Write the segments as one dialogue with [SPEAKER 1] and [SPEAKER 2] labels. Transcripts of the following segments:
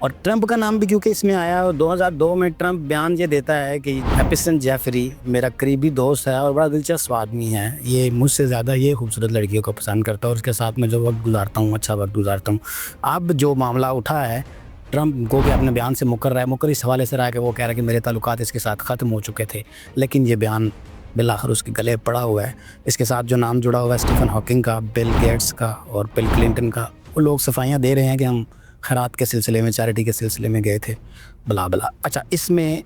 [SPEAKER 1] اور ٹرمپ کا نام بھی کیونکہ اس میں آیا، اور 2002 میں ٹرمپ بیان یہ دیتا ہے کہ ایپسن جیفری میرا قریبی دوست ہے اور بڑا دلچسپ آدمی ہے، یہ مجھ سے زیادہ یہ خوبصورت لڑکیوں کو پسند کرتا ہے اور اس کے ساتھ میں جو وقت گزارتا ہوں اچھا وقت گزارتا ہوں۔ اب جو معاملہ اٹھا ہے ٹرمپ کو کہ اپنے بیان سے مکر رہا ہے، مکر اس حوالے سے رہا ہے کہ وہ کہہ رہا ہے کہ میرے تعلقات اس کے ساتھ ختم ہو چکے تھے، لیکن یہ بیان بالآخر اس کے گلے پڑا ہوا ہے۔ اس کے ساتھ جو نام جڑا ہوا ہے اسٹیفن ہاکنگ کا، بل گیٹس کا اور بل کلنٹن کا، وہ لوگ صفائیاں دے رہے ہیں کہ ہم خیرات کے سلسلے میں، چیریٹی کے سلسلے میں گئے تھے، بلا بلا۔ اچھا، اس میں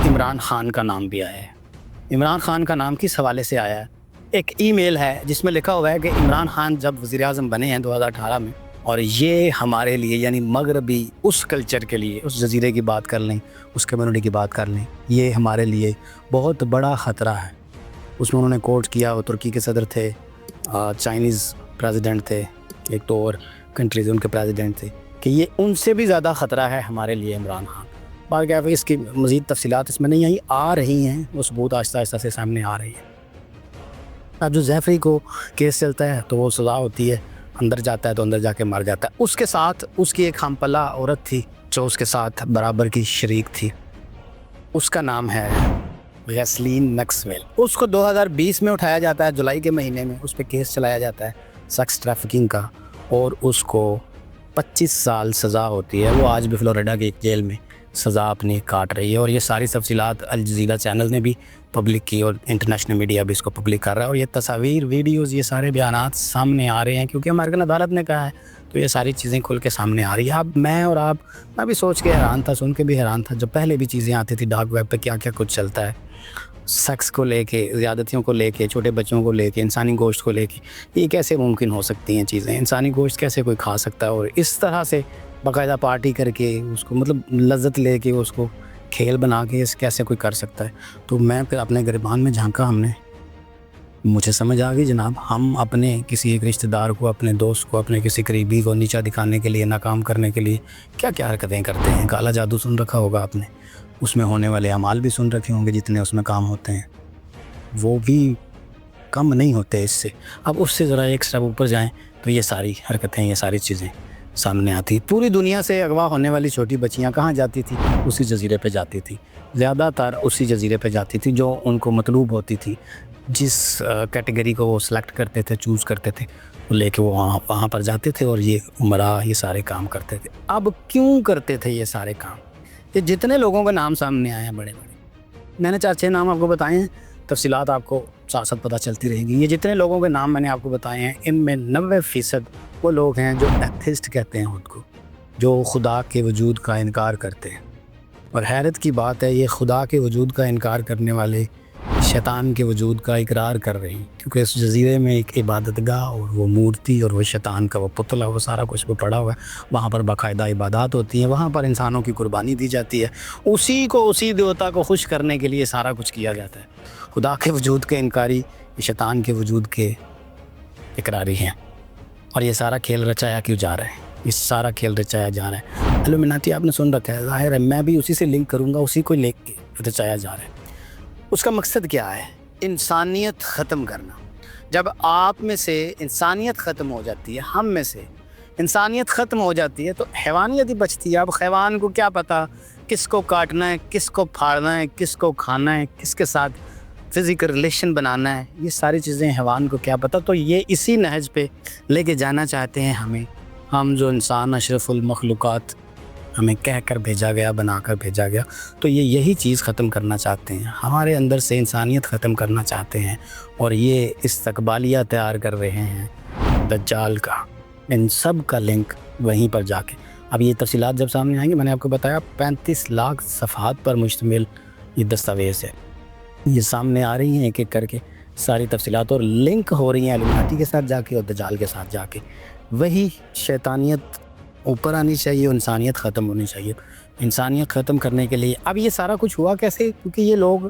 [SPEAKER 1] عمران خان کا نام بھی آیا ہے۔ عمران خان کا نام کس حوالے سے آیا ہے؟ ایک ای میل ہے جس میں لکھا ہوا ہے کہ عمران خان جب وزیر اعظم بنے ہیں 2018 میں، اور یہ ہمارے لیے یعنی مغربی اس کلچر کے لیے، اس جزیرے کی بات کر لیں، اس کمیونٹی کی بات کر لیں، یہ ہمارے لیے بہت بڑا خطرہ ہے۔ اس میں انہوں نے کوٹ کیا، وہ ترکی کے صدر تھے، چائنیز پریزیڈنٹ تھے، ایک تو اور کنٹریز ان کے پریزیڈنٹ تھے، کہ یہ ان سے بھی زیادہ خطرہ ہے ہمارے لیے عمران خان۔ بات کیا ہے، اس کی مزید تفصیلات اس میں نہیں آئی، آ رہی ہیں، وہ ثبوت آہستہ آہستہ سے سامنے آ رہی ہیں۔ اب جو زیفری کو کیس چلتا ہے تو وہ سزا ہوتی ہے، اندر جاتا ہے تو اندر جا کے مر جاتا ہے۔ اس کے ساتھ اس کی ایک ہم پلہ عورت تھی جو اس کے ساتھ برابر کی شریک تھی، اس کا نام ہے غیسلین میکسویل۔ اس کو 2020 میں اٹھایا جاتا ہے، جولائی کے مہینے میں اس پہ کیس چلایا جاتا ہے سیکس ٹریفکنگ کا، اور اس کو 25 سال سزا ہوتی ہے۔ وہ آج بھی فلوریڈا کی ایک جیل میں سزا اپنی کاٹ رہی ہے، اور یہ ساری تفصیلات الجزیرہ چینل نے بھی پبلک کی اور انٹرنیشنل میڈیا بھی اس کو پبلک کر رہا ہے، اور یہ تصاویر، ویڈیوز، یہ سارے بیانات سامنے آ رہے ہیں کیونکہ امریکن عدالت نے کہا ہے، تو یہ ساری چیزیں کھل کے سامنے آ رہی ہیں۔ اب میں بھی سوچ کے حیران تھا، سن کے بھی حیران تھا، جب پہلے بھی چیزیں آتی تھی ڈارک ویب پہ کیا کیا کچھ چلتا ہے، سیکس کو لے کے، زیادتیوں کو لے کے، چھوٹے بچوں کو لے کے، انسانی گوشت کو لے کے، یہ کیسے ممکن ہو سکتی ہیں چیزیں؟ انسانی گوشت کیسے کوئی کھا سکتا ہے؟ اور اس طرح سے باقاعدہ پارٹی کر کے اس کو مطلب لذت لے کے اس کو کھیل بنا کے اس کیسے کوئی کر سکتا ہے؟ تو میں پھر اپنے گریبان میں جھانکا، مجھے سمجھ آ گئی جناب، ہم اپنے کسی ایک رشتہ دار کو، اپنے دوست کو، اپنے کسی قریبی کو نیچا دکھانے کے لیے، ناکام کرنے کے لیے کیا کیا حرکتیں کرتے ہیں۔ کالا جادو سن رکھا ہوگا آپ نے، اس میں ہونے والے اعمال بھی سن رکھے ہوں گے، جتنے اس میں کام ہوتے ہیں وہ بھی کم نہیں ہوتے اس سے۔ اب اس سے ذرا ایک سٹیپ اوپر جائیں تو یہ ساری حرکتیں، یہ ساری چیزیں سامنے آتی۔ پوری دنیا سے اغوا ہونے والی چھوٹی بچیاں کہاں جاتی تھی؟ اسی جزیرے پہ جاتی تھی، زیادہ تر اسی جزیرے پہ جاتی تھی جو ان کو مطلوب ہوتی تھی، جس کیٹیگری کو وہ سلیکٹ کرتے تھے، چوز کرتے تھے، وہ لے کے وہ وہاں پر جاتے تھے، اور یہ عمرہ یہ سارے کام کرتے تھے۔ اب کیوں کرتے تھے یہ سارے کام؟ یہ جتنے لوگوں کے نام سامنے آئے ہیں بڑے بڑے، میں نے 4-6 نام آپ کو بتائے ہیں، تفصیلات آپ کو ساتھ ساتھ پتہ چلتی رہیں گی۔ یہ جتنے لوگوں کے نام میں نے آپ کو بتائے ہیں، ان میں 90% وہ لوگ ہیں جو ایتھسٹ کہتے ہیں خود کو، جو خدا کے وجود کا انکار کرتے ہیں۔ اور حیرت کی بات ہے، یہ خدا کے وجود کا انکار کرنے والے شیطان کے وجود کا اقرار کر رہے ہیں، کیونکہ اس جزیرے میں ایک عبادت گاہ اور وہ مورتی اور وہ شیطان کا وہ پتلا، وہ سارا کچھ وہ پڑا ہوا ہے، وہاں پر باقاعدہ عبادات ہوتی ہیں، وہاں پر انسانوں کی قربانی دی جاتی ہے، اسی دیوتا کو خوش کرنے کے لیے سارا کچھ کیا جاتا ہے۔ خدا کے وجود کے انکاری شیطان کے وجود کے اقراری ہیں، اور یہ سارا کھیل رچایا کیوں جا رہا ہے؟ یہ سارا کھیل رچایا جا رہا ہے، الومناٹی آپ نے سن رکھا ہے، ظاہر ہے میں بھی اسی سے لنک کروں گا، اسی کو لے کے رچایا جا رہا ہے۔ اس کا مقصد کیا ہے؟ انسانیت ختم کرنا۔ جب آپ میں سے انسانیت ختم ہو جاتی ہے، ہم میں سے انسانیت ختم ہو جاتی ہے، تو حیوانیت ہی بچتی ہے۔ اب حیوان کو کیا پتہ کس کو کاٹنا ہے، کس کو پھاڑنا ہے، کس کو کھانا ہے، کس کے ساتھ فزیکل ریلیشن بنانا ہے، یہ ساری چیزیں حیوان کو کیا پتہ؟ تو یہ اسی نہج پہ لے کے جانا چاہتے ہیں ہمیں، ہم جو انسان اشرف المخلوقات ہمیں کہہ کر بھیجا گیا، بنا کر بھیجا گیا، تو یہ یہی چیز ختم کرنا چاہتے ہیں، ہمارے اندر سے انسانیت ختم کرنا چاہتے ہیں، اور یہ استقبالیہ تیار کر رہے ہیں دجال کا۔ ان سب کا لنک وہیں پر جا کے، اب یہ تفصیلات جب سامنے آئیں گی، میں نے آپ کو بتایا 35 لاکھ صفحات پر مشتمل یہ دستاویز ہے، یہ سامنے آ رہی ہیں ایک ایک کر کے ساری تفصیلات، اور لنک ہو رہی ہیں الومناٹی کے ساتھ جا کے اور دجال کے ساتھ جا کے۔ وہی شیطانیت اوپر آنی چاہیے، انسانیت ختم ہونی چاہیے۔ انسانیت ختم کرنے کے لیے اب یہ سارا کچھ ہوا کیسے؟ کیونکہ یہ لوگ،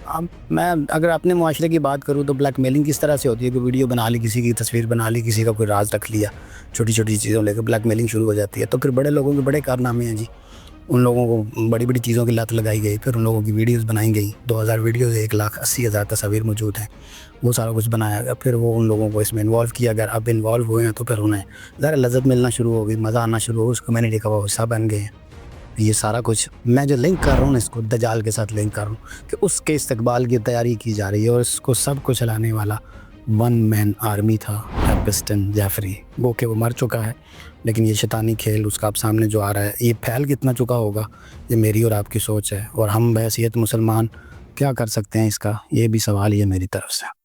[SPEAKER 1] اب میں اگر اپنے معاشرے کی بات کروں تو بلیک میلنگ کس طرح سے ہوتی ہے کہ ویڈیو بنا لی، کسی کی تصویر بنا لی، کسی کا کوئی راز رکھ لیا، چھوٹی چھوٹی چیزوں لے کے بلیک میلنگ شروع ہو جاتی ہے۔ تو پھر بڑے لوگوں کے بڑے کارنامے ہیں جی، ان لوگوں کو بڑی بڑی چیزوں کی لت لگائی گئی، پھر ان لوگوں کی ویڈیوز بنائی گئی، 2000 ویڈیوز، 1,80,000 تصاویر موجود ہیں، وہ سارا کچھ بنایا گیا، پھر وہ ان لوگوں کو اس میں انوالو کیا گیا. اب انوالو ہوئے ہیں تو پھر انہیں ذرا لذت ملنا شروع ہو گئی، مزہ آنا شروع ہو، اس کمیونٹی کا وہ حصہ بن گئے ہیں. یہ سارا کچھ میں جو لنک کر رہا ہوں اس کو دجال کے ساتھ لنک کر رہا ہوں کہ اس کے استقبال کی تیاری کی جا رہی ہے، اور اس کو سب کو چلانے والا ون مین آرمی تھا ایپسٹن جیفری. وہ کہ وہ مر چکا ہے، لیکن یہ شیطانی کھیل اس کا اب سامنے جو آ رہا ہے، یہ پھیل کتنا چکا ہوگا، یہ میری اور آپ کی سوچ ہے. اور ہم بحیثیت مسلمان کیا کر سکتے ہیں اس کا، یہ بھی سوال ہی ہے میری طرف سے.